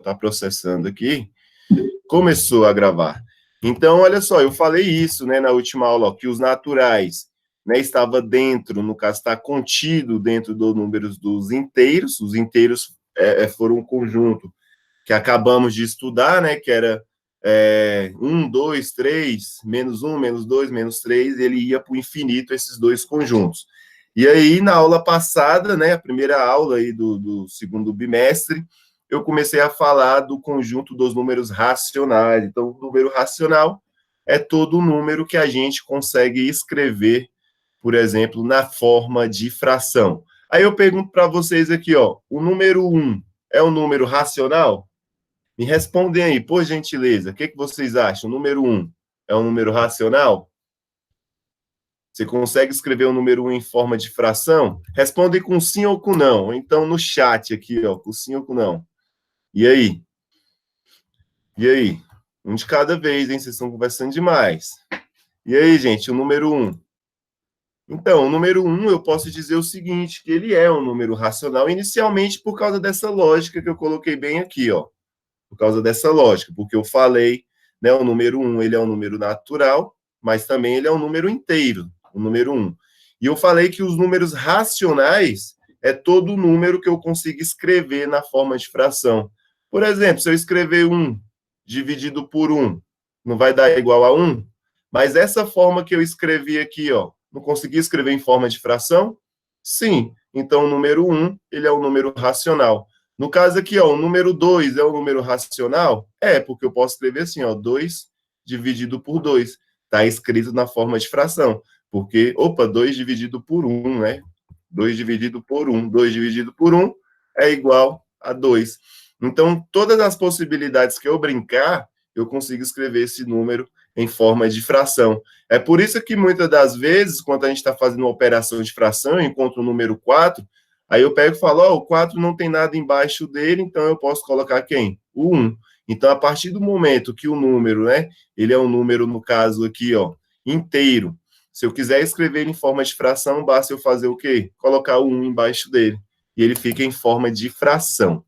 Está processando aqui. Começou a gravar. Então, olha só, eu falei isso, né, na última aula, ó, que os naturais, né, estava dentro, no caso, está contido dentro dos números dos inteiros. Os inteiros foram um conjunto que acabamos de estudar, né, que era 1, 2, 3, menos 1, menos 2, menos 3, ele ia para o infinito, esses dois conjuntos. E aí, na aula passada, né, a primeira aula aí do segundo bimestre, eu comecei a falar do conjunto dos números racionais. Então, o número racional é todo número que a gente consegue escrever, por exemplo, na forma de fração. Aí eu pergunto para vocês aqui, ó, o número 1 é um número racional? Me respondem aí, por gentileza. O que vocês acham? O número 1 é um número racional? Você consegue escrever o número 1 em forma de fração? Respondem com sim ou com não. Então, no chat aqui, ó, com sim ou com não. E aí? E aí? Um de cada vez, hein? Vocês estão conversando demais. E aí, gente, o número 1? Então, o número 1, eu posso dizer o seguinte, que ele é um número racional, inicialmente por causa dessa lógica que eu coloquei bem aqui, ó. Por causa dessa lógica, porque eu falei, né, o número 1, ele é um número natural, mas também ele é um número inteiro, o número 1. E eu falei que os números racionais é todo número que eu consigo escrever na forma de fração. Por exemplo, se eu escrever 1 dividido por 1, não vai dar igual a 1? Mas essa forma que eu escrevi aqui, ó, não consegui escrever em forma de fração? Sim. Então, o número 1, ele é um número racional. No caso aqui, ó, o número 2 é um número racional? É, porque eu posso escrever assim, ó, 2 dividido por 2. Está escrito na forma de fração. Porque, 2 dividido por 1, né? 2 dividido por 1. 2 dividido por 1 é igual a 2. Então, todas as possibilidades que eu brincar, eu consigo escrever esse número em forma de fração. É por isso que muitas das vezes, quando a gente está fazendo uma operação de fração, eu encontro o número 4, aí eu pego e falo, ó, o 4 não tem nada embaixo dele, então eu posso colocar quem? O 1. Então, a partir do momento que o número, né, ele é um número, no caso aqui, ó, inteiro, se eu quiser escrever ele em forma de fração, basta eu fazer o quê? Colocar o 1 embaixo dele. E ele fica em forma de fração.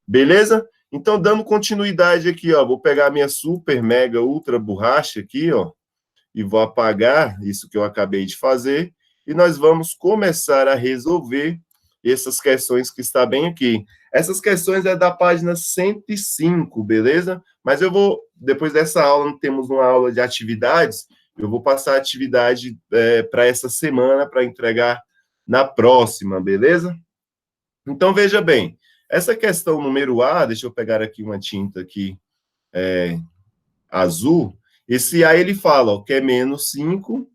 Beleza? Então, dando continuidade aqui, ó, vou pegar a minha super, mega, ultra borracha aqui, ó, e vou apagar isso que eu acabei de fazer, e nós vamos começar a resolver essas questões que está bem aqui. Essas questões é da página 105, beleza? Mas eu vou, depois dessa aula, temos uma aula de atividades, eu vou passar a atividade para essa semana, para entregar na próxima, beleza? Então, veja bem, essa questão número A, deixa eu pegar aqui uma tinta aqui, azul, esse A ele fala, ó, que é menos 5,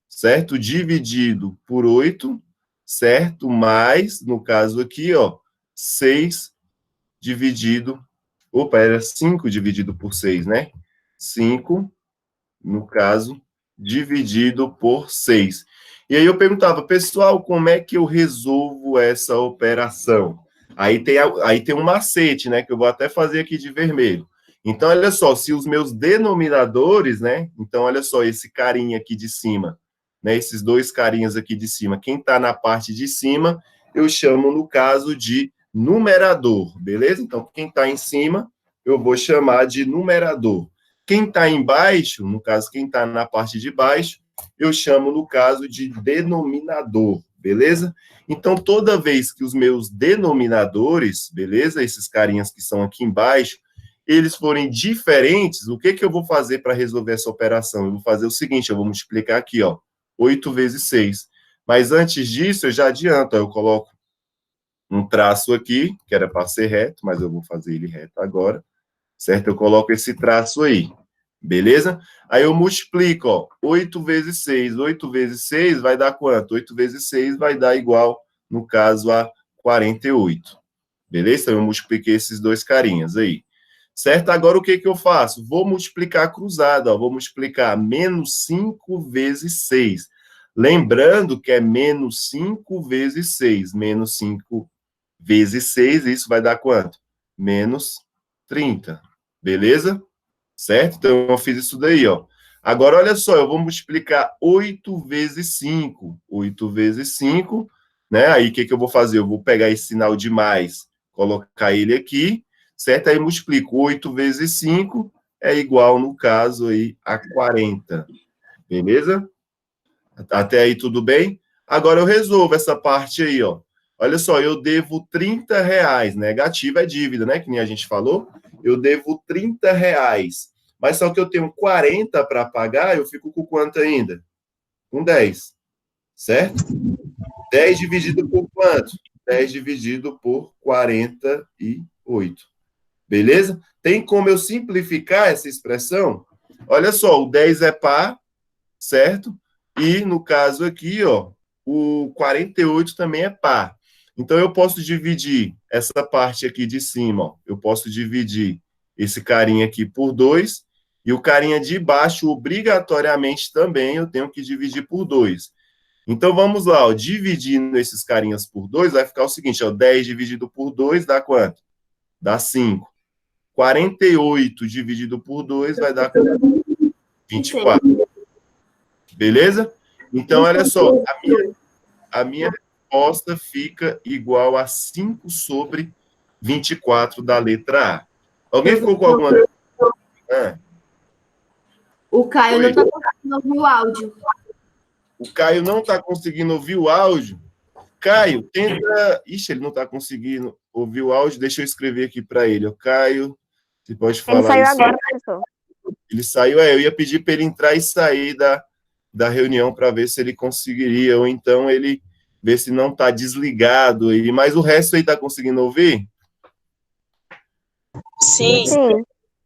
certo? Dividido por 8, certo? Mais, no caso aqui, ó, 6 dividido, era 5 dividido por 6, né? 5, no caso, dividido por 6. E aí eu perguntava, pessoal, como é que eu resolvo essa operação? Aí tem um macete, né, que eu vou até fazer aqui de vermelho. Então, olha só, se os meus denominadores, né, então, olha só, esse carinha aqui de cima, né, esses dois carinhas aqui de cima, quem está na parte de cima, eu chamo, no caso, de numerador, beleza? Então, quem está em cima, eu vou chamar de numerador. Quem está embaixo, no caso, quem está na parte de baixo, eu chamo, no caso, de denominador, beleza? Então, toda vez que os meus denominadores, beleza? Esses carinhas que são aqui embaixo, eles forem diferentes, o que eu vou fazer para resolver essa operação? Eu vou fazer o seguinte, eu vou multiplicar aqui, ó, 8 vezes 6. Mas antes disso, eu já adianto, eu coloco um traço aqui, que era para ser reto, mas eu vou fazer ele reto agora, certo? Eu coloco esse traço aí, beleza? Aí eu multiplico, ó, 8 vezes 6. 8 vezes 6 vai dar quanto? 8 vezes 6 vai dar igual, no caso, a 48. Beleza? Então, eu multipliquei esses dois carinhas aí. Certo? Agora, o que eu faço? Vou multiplicar cruzado, ó, vou multiplicar menos 5 vezes 6. Lembrando que é menos 5 vezes 6. Menos 5 vezes 6, isso vai dar quanto? Menos 30. Beleza? Certo? Então, eu fiz isso daí, ó. Agora, olha só, eu vou multiplicar 8 vezes 5. 8 vezes 5, né? Aí, o que eu vou fazer? Eu vou pegar esse sinal de mais, colocar ele aqui, certo? Aí multiplico 8 vezes 5 é igual, no caso, aí, a 40. Beleza? Até aí tudo bem? Agora eu resolvo essa parte aí, ó. Olha só, eu devo R$ 30. Negativo é dívida, né? Que nem a gente falou. Eu devo R$ 30. Mas só que eu tenho 40 para pagar, eu fico com quanto ainda? Com 10. Certo? 10 dividido por quanto? 10 dividido por 48. Beleza? Tem como eu simplificar essa expressão? Olha só, o 10 é par, certo? E no caso aqui, ó, o 48 também é par. Então eu posso dividir essa parte aqui de cima, ó, eu posso dividir esse carinha aqui por 2, e o carinha de baixo, obrigatoriamente também, eu tenho que dividir por 2. Então vamos lá, ó, dividindo esses carinhas por 2, vai ficar o seguinte, ó, 10 dividido por 2 dá quanto? Dá 5. 48 dividido por 2 vai dar 24. Beleza? Então, olha só, a minha resposta fica igual a 5 sobre 24 da letra A. Alguém ficou com alguma dúvida? O Caio não está conseguindo ouvir o áudio. O Caio não está conseguindo ouvir o áudio? Caio, tenta... Ixi, ele não está conseguindo ouvir o áudio. Deixa eu escrever aqui para ele. O Caio, você pode falar isso? Ele saiu isso? agora, professor. Ele saiu, eu ia pedir para ele entrar e sair da reunião para ver se ele conseguiria, ou então ele ver se não está desligado aí, mas o resto aí está conseguindo ouvir? Sim.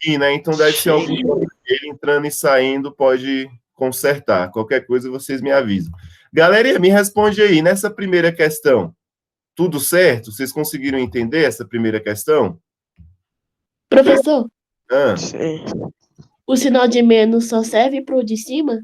Sim, né? Então deve ser algum problema. Ele entrando e saindo pode consertar. Qualquer coisa vocês me avisam. Galera, me responde aí, nessa primeira questão, tudo certo? Vocês conseguiram entender essa primeira questão? Professor, Sim. o sinal de menos só serve para o de cima?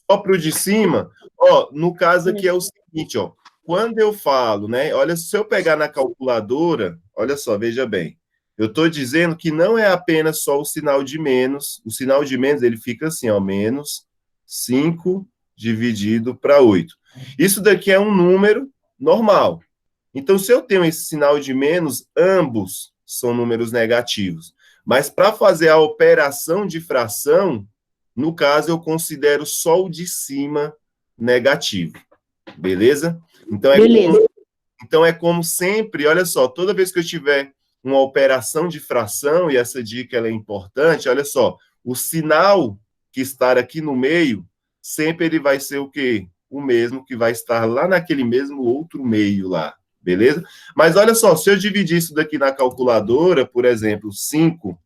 Só para o de cima? Ó, no caso aqui é o seguinte, ó. Quando eu falo, né? Olha, se eu pegar na calculadora, olha só, veja bem. Eu estou dizendo que não é apenas só o sinal de menos. O sinal de menos, ele fica assim, ó, menos 5 dividido para 8. Isso daqui é um número normal. Então, se eu tenho esse sinal de menos, ambos são números negativos. Mas para fazer a operação de fração, no caso, eu considero só o de cima negativo. Beleza? Então é como sempre, olha só, toda vez que eu tiver uma operação de fração, e essa dica ela é importante, olha só, o sinal que está aqui no meio, sempre ele vai ser o quê? O mesmo que vai estar lá naquele mesmo outro meio lá, beleza? Mas olha só, se eu dividir isso daqui na calculadora, por exemplo, 5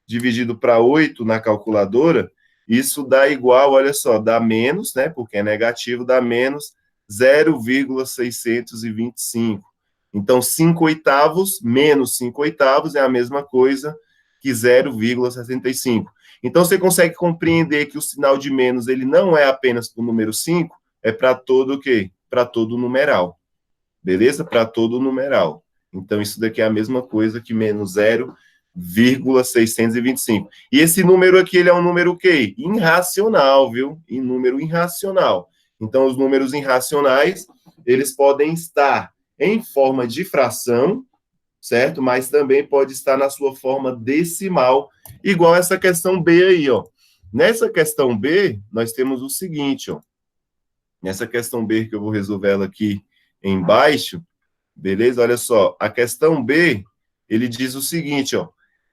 dividido para 8 na calculadora, isso dá igual, olha só, dá menos, né, porque é negativo, dá menos 0,625. Então, 5 oitavos menos 5 oitavos é a mesma coisa que 0,65. Então, você consegue compreender que o sinal de menos, ele não é apenas para o número 5, é para todo o quê? Para todo numeral. Beleza? Para todo numeral. Então, isso daqui é a mesma coisa que menos 0,625. E esse número aqui, ele é um número o quê? Irracional, viu? Em número irracional. Então, os números irracionais, eles podem estar em forma de fração, certo? Mas também pode estar na sua forma decimal, igual essa questão B aí, ó. Nessa questão B, nós temos o seguinte, ó. Nessa questão B, que eu vou resolver ela aqui embaixo, beleza? Olha só, a questão B, ele diz o seguinte, ó,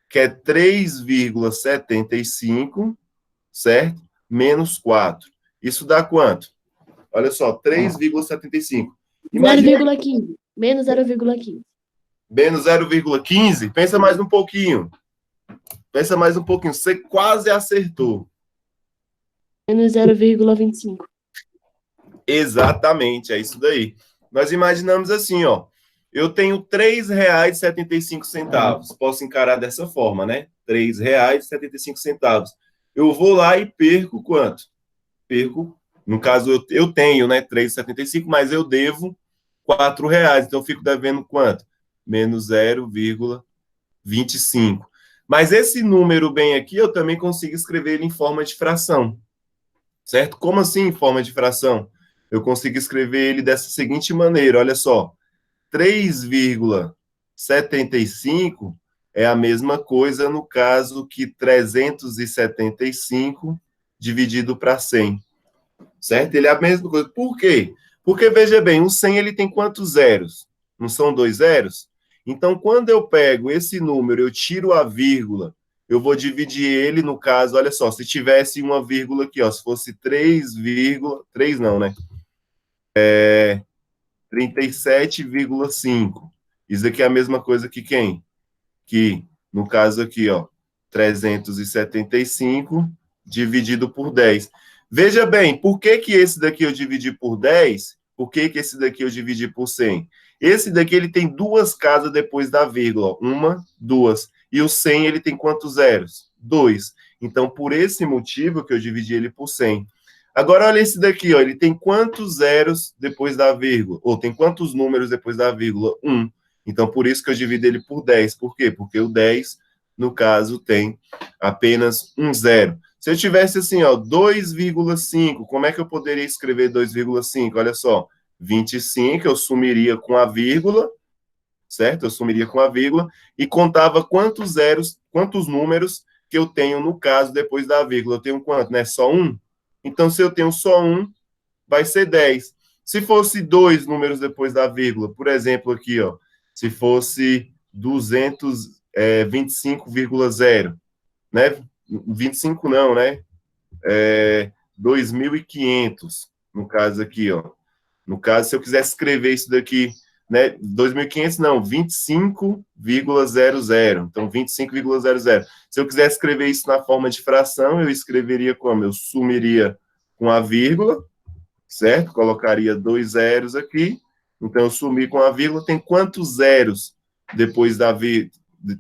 que é 3,75, certo? Menos 4. Isso dá quanto? Olha só, 3,75. 0,15. Menos 0,15. Menos 0,15? Pensa mais um pouquinho. Pensa mais um pouquinho. Você quase acertou. Menos 0,25. Exatamente, é isso daí. Nós imaginamos assim, ó. Eu tenho R$ 3,75. Posso encarar dessa forma, né? R$ 3,75. Eu vou lá e perco quanto? Perco, no caso, eu tenho, né, 3,75, mas eu devo R$ 4. Então, eu fico devendo quanto? Menos 0,25. Mas esse número bem aqui, eu também consigo escrever ele em forma de fração. Certo? Como assim em forma de fração? Eu consigo escrever ele dessa seguinte maneira, olha só. 3,75 é a mesma coisa no caso que 375 dividido para 100, certo? Ele é a mesma coisa. Por quê? Porque, veja bem, o 100 ele tem quantos zeros? Não são 2 zeros? Então, quando eu pego esse número, eu tiro a vírgula, eu vou dividir ele, no caso, olha só, se tivesse uma vírgula aqui, ó, se fosse 3, 3 não, né? 37,5. Isso aqui é a mesma coisa que quem? Que, no caso aqui, ó, 375 dividido por 10. Veja bem, por que que esse daqui eu dividi por 10? Por que que esse daqui eu dividi por 100? Esse daqui ele tem duas casas depois da vírgula, ó. Uma, duas. E o 100 ele tem quantos zeros? 2. Então, por esse motivo que eu dividi ele por 100. Agora, olha esse daqui, ó, ele tem quantos zeros depois da vírgula? Ou tem quantos números depois da vírgula? 1. Então, por isso que eu divido ele por 10. Por quê? Porque o 10, no caso, tem apenas um zero. Se eu tivesse assim, ó, 2,5, como é que eu poderia escrever 2,5? Olha só, 25, eu sumiria com a vírgula, certo? Eu sumiria com a vírgula e contava quantos zeros, quantos números que eu tenho no caso depois da vírgula. Eu tenho quanto, né? Só um? Então, se eu tenho só um, vai ser 10. Se fosse dois números depois da vírgula, por exemplo, aqui, ó, se fosse 225,0, né? 25 não, né? 2.500, no caso aqui, ó. No caso, se eu quisesse escrever isso daqui, né? 2.500 não, 25,00. Então, 25,00. Se eu quisesse escrever isso na forma de fração, eu escreveria como? Eu sumiria com a vírgula, certo? Colocaria 2 zeros aqui. Então, eu sumi com a vírgula. Tem quantos zeros depois da vírgula?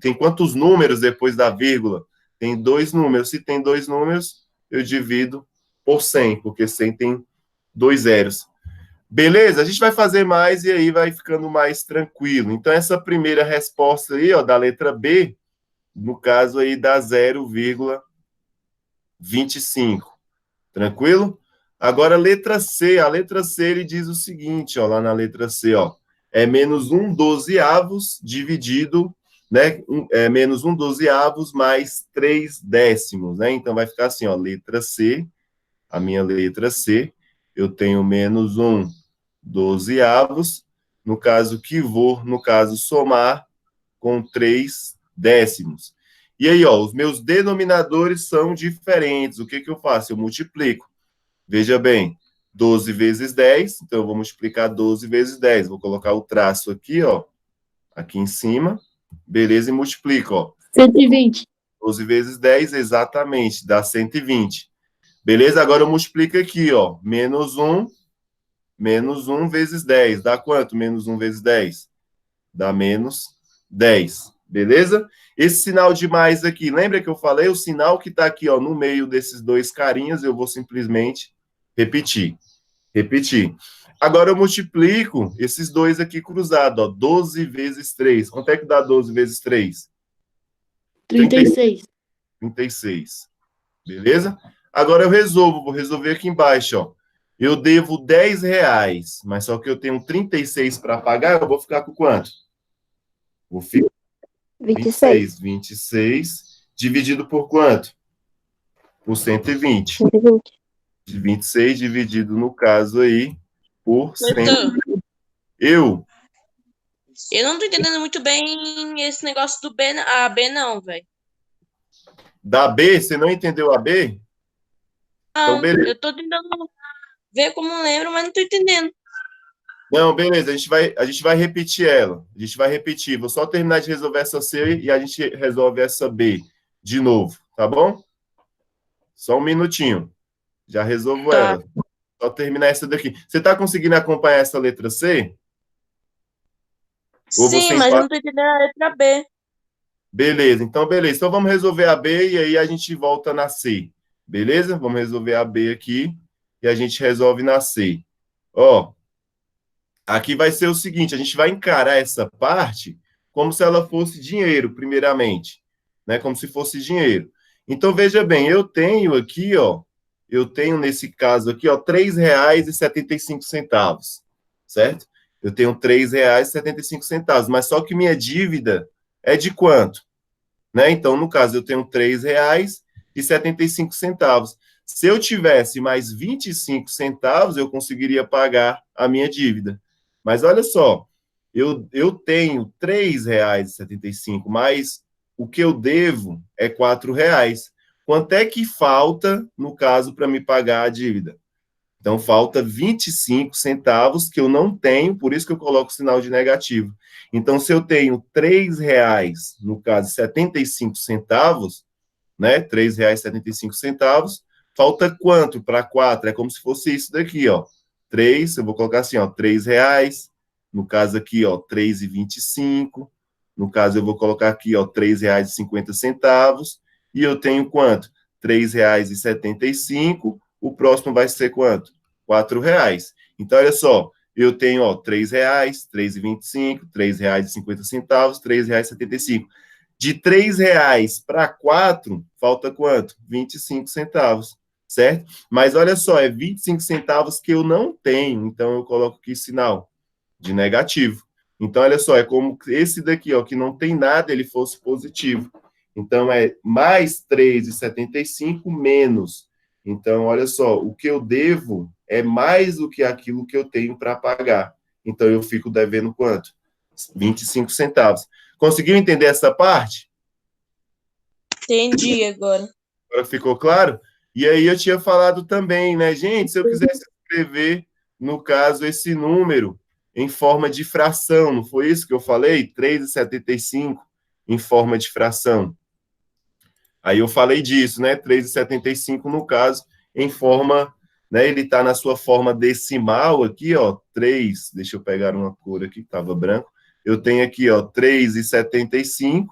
Tem quantos números depois da vírgula? Tem 2 números. Se tem 2 números, eu divido por 100, porque 100 tem 2 zeros. Beleza? A gente vai fazer mais e aí vai ficando mais tranquilo. Então, essa primeira resposta aí, ó, da letra B, no caso aí dá 0,25. Tranquilo? Agora, a letra C ele diz o seguinte, ó, lá na letra C, ó, é menos 1/12 dividido, né, é menos 1/12 mais 3 décimos, né? Então, vai ficar assim, ó, letra C, a minha letra C, eu tenho menos 1/12, no caso que vou, no caso, somar com 3 décimos. E aí, ó, os meus denominadores são diferentes. O que que eu faço? Eu multiplico. Veja bem, 12 vezes 10, então eu vou multiplicar 12 vezes 10. Vou colocar o traço aqui, ó, aqui em cima. Beleza, e multiplico, ó. 120. 12 vezes 10, exatamente, dá 120. Beleza? Agora eu multiplico aqui, ó, menos 1 vezes 10. Dá quanto? Menos 1 vezes 10? Dá menos 10. Beleza? Esse sinal de mais aqui, lembra que eu falei? O sinal que está aqui, ó, no meio desses dois carinhas, eu vou simplesmente repetir. Agora eu multiplico esses dois aqui cruzados, ó, 12 vezes 3. Quanto é que dá 12 vezes 3? 36. 36. Beleza? Agora eu resolvo, vou resolver aqui embaixo, ó. Eu devo R$10, mas só que eu tenho 36 para pagar, eu vou ficar com quanto? Vou ficar 26. 26 dividido por quanto? Por 120. 120. 26 dividido, no caso aí, por 100. Eu não tô entendendo muito bem esse negócio do B, a B não, velho. Da B, você não entendeu a B? Então, Não, beleza. eu tô tentando ver como lembro, mas não tô entendendo. Não, beleza, a gente vai repetir ela. A gente vai repetir. Vou só terminar de resolver essa C e a gente resolve essa B de novo, tá bom? Só um minutinho. Já resolvo Tá. ela. Só terminar essa daqui. Você tá conseguindo acompanhar essa letra C? Ou Sim, você mas está- não tô entendendo a letra B. Beleza, então beleza. Então vamos resolver a B e aí a gente volta na C. Beleza? Vamos resolver a B aqui e a gente resolve na C. Ó, aqui vai ser o seguinte, a gente vai encarar essa parte como se ela fosse dinheiro, primeiramente, né? Como se fosse dinheiro. Então veja bem, eu tenho aqui, ó, eu tenho nesse caso aqui, ó, R$3,75, certo? Eu tenho R$3,75, mas só que minha dívida é de quanto? né? Então, no caso, eu tenho R$3,75. Se eu tivesse mais 25 centavos, eu conseguiria pagar a minha dívida. Mas olha só, eu tenho R$3,75, mas o que eu devo é R$4. Quanto é que falta, no caso, para me pagar a dívida? Então, falta 25 centavos que eu não tenho, por isso que eu coloco o sinal de negativo. Então, se eu tenho R$3, no caso, 75 centavos, né? R$3,75, falta quanto para 4? É como se fosse isso daqui, ó. 3, eu vou colocar assim, ó, R$3. No caso aqui, ó, 3,25. No caso, eu vou colocar aqui, ó, R$3,50. E eu tenho quanto? R$3,75. O próximo vai ser quanto? R$4. Então, olha só, eu tenho, ó, R$3, R$3,25, R$3,50, R$3,75. De R$3 para 4, falta quanto? 25 centavos, certo? Mas olha só, é 25 centavos que eu não tenho, então eu coloco aqui sinal de negativo. Então, olha só, é como esse daqui, ó, que não tem nada, ele fosse positivo. Então, é mais R$3,75 menos. Então, olha só, o que eu devo é mais do que aquilo que eu tenho para pagar. Então, eu fico devendo quanto? 25 centavos. Conseguiu entender essa parte? Entendi agora. Agora ficou claro? E aí eu tinha falado também, né, gente, se eu quisesse escrever, no caso, esse número em forma de fração, não foi isso que eu falei? 3,75 em forma de fração. Aí eu falei disso, né? 3,75 no caso, em forma, né? Ele está na sua forma decimal aqui, ó, 3, deixa eu pegar uma cor aqui que estava branco. Eu tenho aqui, ó, 3,75,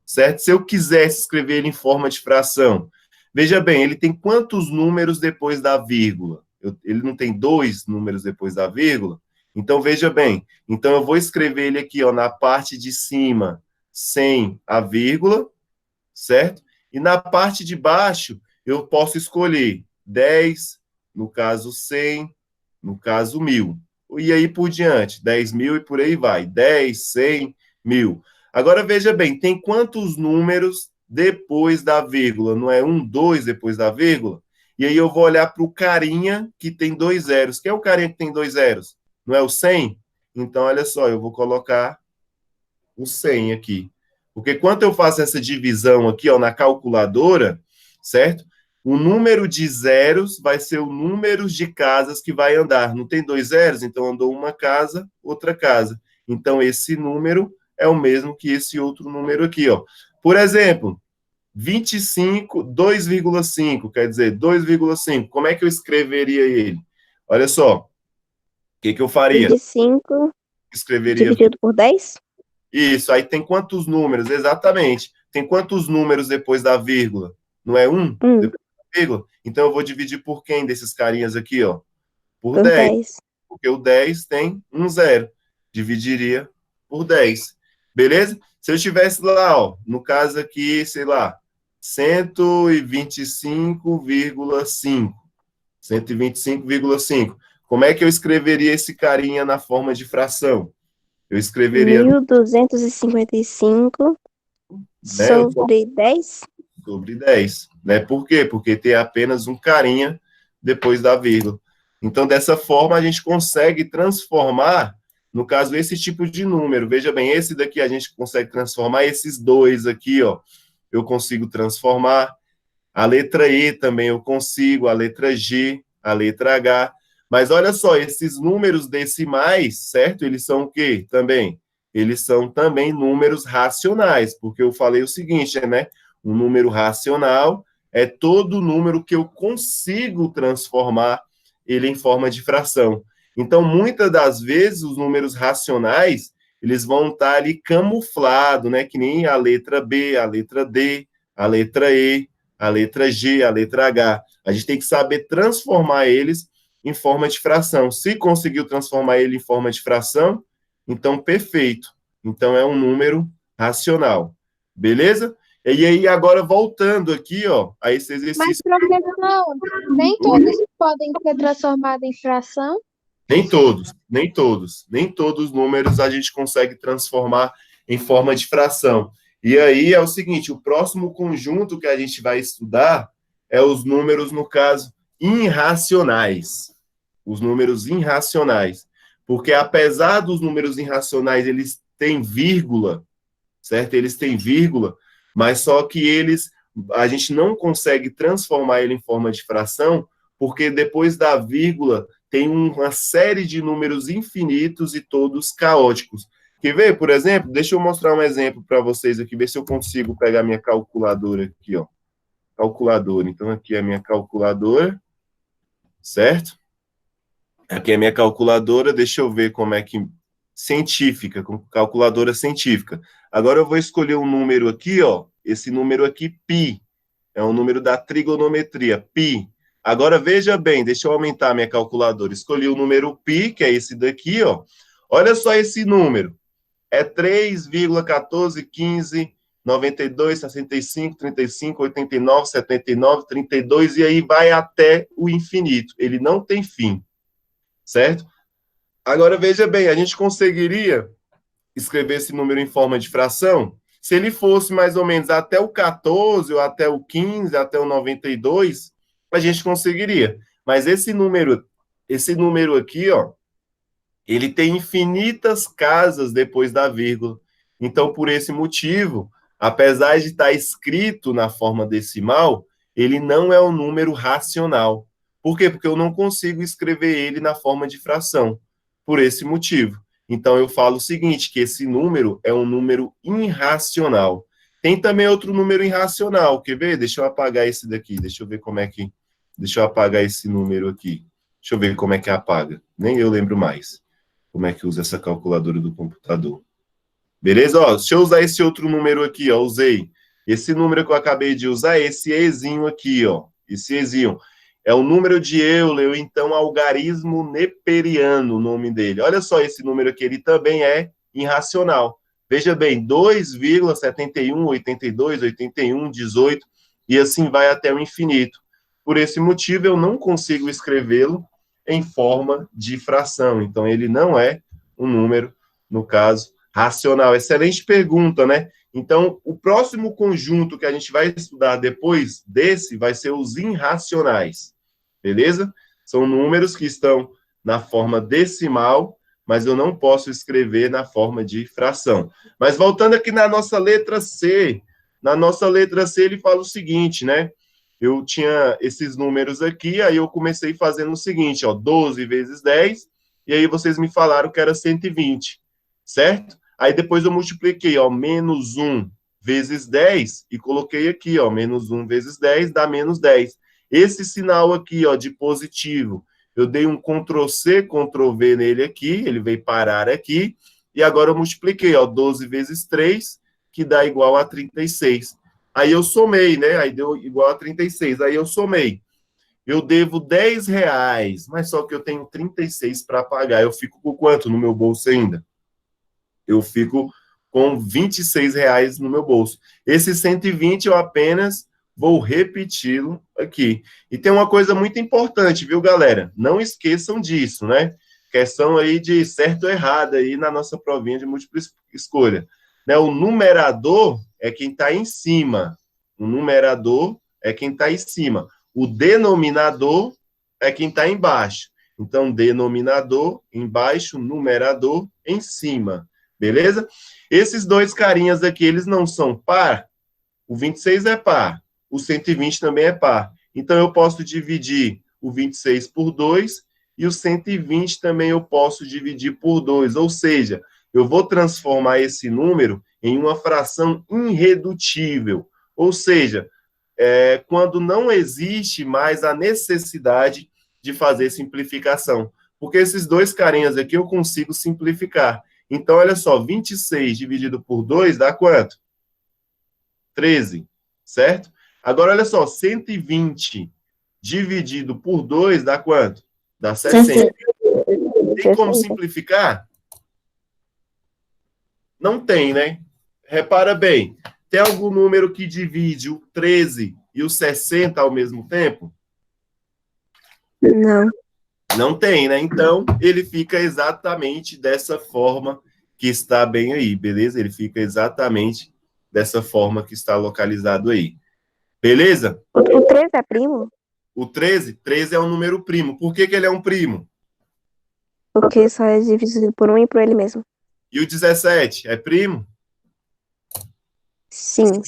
certo? Se eu quisesse escrever ele em forma de fração, veja bem, ele tem quantos números depois da vírgula? Ele não tem 2 números depois da vírgula? Então, veja bem, então eu vou escrever ele aqui, ó, na parte de cima, sem a vírgula, certo? E na parte de baixo, eu posso escolher 10, no caso 100, no caso 1.000. E aí por diante, 10.000 e por aí vai. 10, 100, 1.000. Agora, veja bem, tem quantos números depois da vírgula? Não é 1, 2 depois da vírgula? E aí eu vou olhar para o carinha que tem 2 zeros. Quem é o carinha que tem 2 zeros? Não é o 100? Então, olha só, eu vou colocar o 100 aqui. Porque quando eu faço essa divisão aqui, ó, na calculadora, certo? O número de zeros vai ser o número de casas que vai andar. Não tem 2 zeros? Então, andou uma casa, outra casa. Então, esse número é o mesmo que esse outro número aqui, ó. Por exemplo, 25, 2,5, quer dizer, 2,5. Como é que eu escreveria ele? Olha só, o que eu faria? 25 Escreveria dividido por 10? Isso, aí tem quantos números? Exatamente. Tem quantos números depois da vírgula? Não é 1? Depois da vírgula? Então eu vou dividir por quem desses carinhas aqui, ó? Por 10. Porque o 10 tem um zero. Dividiria por 10. Beleza? Se eu tivesse lá, ó, no caso aqui, sei lá, 125,5. 125,5. Como é que eu escreveria esse carinha na forma de fração? Eu escreveria 1.255 sobre 10? Sobre 10, né? Por quê? Porque tem apenas um carinha depois da vírgula. Então, dessa forma, a gente consegue transformar, no caso, esse tipo de número. Veja bem, esse daqui a gente consegue transformar, esses dois aqui, ó, eu consigo transformar. A letra E também eu consigo, a letra G, a letra H. Mas olha só, esses números decimais, certo? Eles são o quê também? Eles são também números racionais, porque eu falei o seguinte, né? Um número racional é todo número que eu consigo transformar ele em forma de fração. Então, muitas das vezes, os números racionais, eles vão estar ali camuflados, né? Que nem a letra B, a letra D, a letra E, a letra G, a letra H. A gente tem que saber transformar eles em forma de fração. Se conseguiu transformar ele em forma de fração, então perfeito. Então é um número racional. Beleza? E aí, agora voltando aqui, ó, a esse exercício. Mas, professor, nem todos podem ser transformados em fração? Nem todos, nem todos. Nem todos os números a gente consegue transformar em forma de fração. E aí é o seguinte, o próximo conjunto que a gente vai estudar é os números, no caso, irracionais. Os números irracionais. Porque apesar dos números irracionais, eles têm vírgula, certo? Eles têm vírgula, mas só que a gente não consegue transformar ele em forma de fração, porque depois da vírgula tem uma série de números infinitos e todos caóticos. Quer ver, por exemplo? Deixa eu mostrar um exemplo para vocês aqui, ver se eu consigo pegar minha calculadora aqui, ó. Calculadora. Então, aqui é a minha calculadora, certo? Aqui é a minha calculadora, deixa eu ver como é que... Científica, com calculadora científica. Agora eu vou escolher um número aqui, ó. Esse número aqui, π. É um número da trigonometria, π. Agora, veja bem, deixa eu aumentar a minha calculadora. Escolhi o número π, que é esse daqui, ó. Olha só esse número. É 3,1415, 92, 65, 35, 89, 79, 32, e aí vai até o infinito. Ele não tem fim, certo? Agora, veja bem, a gente conseguiria escrever esse número em forma de fração? Se ele fosse mais ou menos até o 14, ou até o 15, até o 92, a gente conseguiria. Mas esse número aqui, ó, ele tem infinitas casas depois da vírgula. Então, por esse motivo, apesar de estar escrito na forma decimal, ele não é um número racional. Por quê? Porque eu não consigo escrever ele na forma de fração. Por esse motivo. Então, eu falo o seguinte, que esse número é um número irracional. Tem também outro número irracional, quer ver? Deixa eu apagar esse daqui, deixa eu ver como é que... Deixa eu apagar esse número aqui. Deixa eu ver como é que apaga. Nem eu lembro mais como é que usa essa calculadora do computador. Beleza? Ó, deixa eu usar esse outro número aqui, ó, usei. Esse número que eu acabei de usar, esse ezinho aqui, ó. Esse ezinho. É o número de Euler, então algarismo neperiano, o nome dele. Olha só esse número aqui, ele também é irracional. Veja bem, 2,71, 82, 81, 18, e assim vai até o infinito. Por esse motivo, eu não consigo escrevê-lo em forma de fração. Então, ele não é um número, no caso, racional. Excelente pergunta, né? Então, o próximo conjunto que a gente vai estudar depois desse vai ser os irracionais, beleza? São números que estão na forma decimal, mas eu não posso escrever na forma de fração. Mas voltando aqui na nossa letra C, ele fala o seguinte, né? Eu tinha esses números aqui, aí eu comecei fazendo o seguinte, ó, 12 vezes 10, e aí vocês me falaram que era 120, certo? Aí depois eu multipliquei, ó, menos 1 vezes 10, e coloquei aqui, ó, menos 1 vezes 10 dá menos 10. Esse sinal aqui, ó, de positivo, eu dei um Ctrl+C, Ctrl+V nele aqui, ele veio parar aqui, e agora eu multipliquei, ó, 12 vezes 3, que dá igual a 36. Aí eu somei, né? Aí deu igual a 36. Aí eu somei. Eu devo R$10, mas só que eu tenho 36 para pagar. Eu fico com quanto no meu bolso ainda? Eu fico com R$26 no meu bolso. Esse 120 eu apenas vou repeti-lo aqui. E tem uma coisa muito importante, viu, galera? Não esqueçam disso, né? Questão aí de certo ou errado aí na nossa provinha de múltipla escolha. Né? O numerador é quem está em cima. O numerador é quem está em cima. O denominador é quem está embaixo. Então, denominador embaixo, numerador em cima. Beleza? Esses dois carinhas aqui, eles não são par. O 26 é par. O 120 também é par. Então, eu posso dividir o 26 por 2 e o 120 também eu posso dividir por 2. Ou seja, eu vou transformar esse número em uma fração irredutível. Ou seja, quando não existe mais a necessidade de fazer simplificação. Porque esses dois carinhas aqui eu consigo simplificar. Então, olha só, 26 dividido por 2 dá quanto? 13, certo? Agora, olha só, 120 dividido por 2 dá quanto? Dá 60. Tem como simplificar? Não tem, né? Repara bem, tem algum número que divide o 13 e o 60 ao mesmo tempo? Não. Não tem, né? Então, ele fica exatamente dessa forma que está bem aí, beleza? Ele fica exatamente dessa forma que está localizado aí. Beleza? O 13 é primo? O 13 é um número primo. Por que ele é um primo? Porque só é dividido por 1 e por ele mesmo. E o 17 é primo? Sim.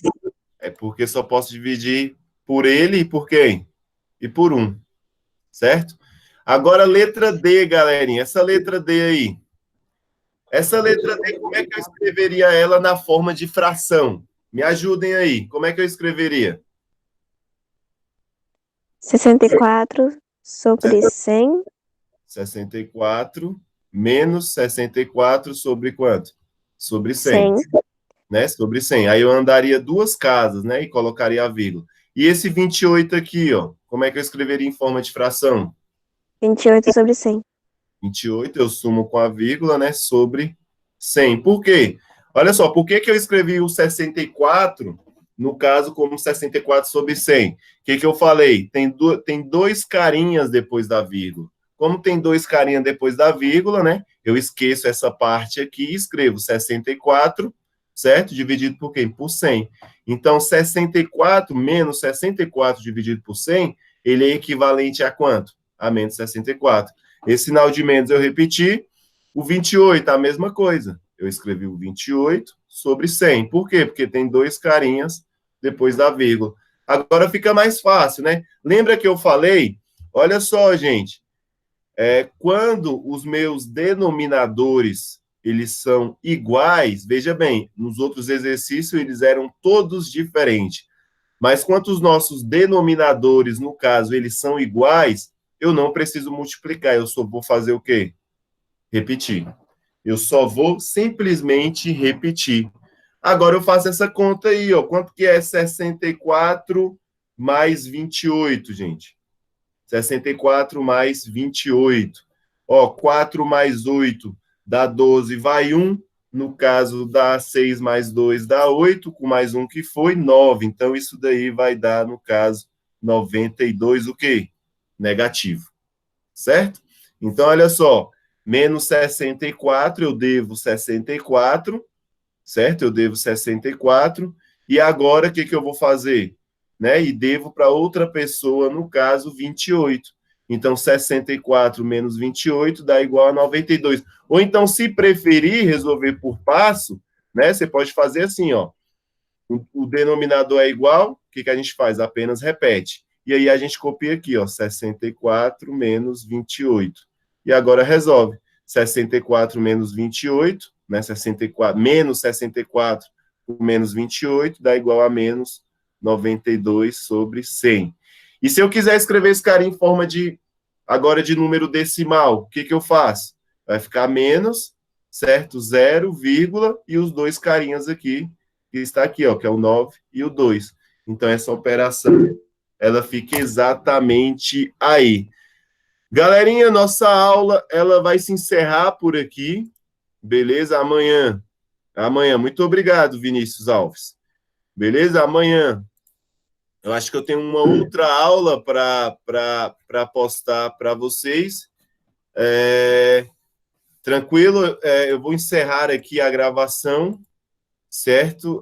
É porque só posso dividir por ele e por quem? E por 1. Certo? Agora, letra D, galerinha. Essa letra D aí. Essa letra D, como é que eu escreveria ela na forma de fração? Me ajudem aí. Como é que eu escreveria? 64 sobre 100. 64 menos 64 sobre quanto? Sobre 100. 100. Né? Sobre 100. Aí eu andaria 2 casas, né? E colocaria a vírgula. E esse 28 aqui, ó. Como é que eu escreveria em forma de fração? 28 sobre 100. 28 eu sumo com a vírgula, né? Sobre 100. Por quê? Olha só, por que eu escrevi o 64, no caso, como 64 sobre 100? O que eu falei? Tem 2 carinhas depois da vírgula. Como tem 2 carinhas depois da vírgula, né? Eu esqueço essa parte aqui e escrevo 64, certo? Dividido por quem? Por 100. Então, 64 menos 64 dividido por 100, ele é equivalente a quanto? A menos 64. Esse sinal de menos eu repeti. O 28, a mesma coisa. Eu escrevi o 28 sobre 100. Por quê? Porque tem 2 carinhas depois da vírgula. Agora fica mais fácil, né? Lembra que eu falei? Olha só, gente. Quando os meus denominadores eles são iguais, veja bem, nos outros exercícios eles eram todos diferentes. Mas quando os nossos denominadores, no caso, eles são iguais, eu não preciso multiplicar, eu só vou fazer o quê? Repetir. Eu só vou simplesmente repetir. Agora eu faço essa conta aí, ó. Quanto que é 64 mais 28, gente? 64 mais 28. Ó, 4 mais 8 dá 12, vai 1. No caso, dá 6 mais 2 dá 8, com mais 1 que foi, 9. Então, isso daí vai dar, no caso, 92, o quê? Negativo. Certo? Então, olha só, menos 64, eu devo 64, certo? Eu devo 64. E agora, o que eu vou fazer? Né? E devo para outra pessoa, no caso, 28. Então, 64 menos 28 dá igual a 92. Ou então, se preferir resolver por passo, né? Você pode fazer assim, ó. O denominador é igual, o que a gente faz? Apenas repete. E aí a gente copia aqui, ó, 64 menos 28. E agora resolve. 64 menos 28, né? 64 menos 64 por menos 28 dá igual a menos 92 sobre 100. E se eu quiser escrever esse cara em forma de, agora de número decimal, o que eu faço? Vai ficar menos, certo? 0, vírgula, e os 2 carinhas aqui, que está aqui, ó, que é o 9 e o 2. Então, essa operação, ela fica exatamente aí. Galerinha, nossa aula, ela vai se encerrar por aqui, beleza? Amanhã, muito obrigado, Vinícius Alves. Beleza? Amanhã, eu acho que eu tenho uma outra aula para postar para vocês. Tranquilo? Eu vou encerrar aqui a gravação, certo?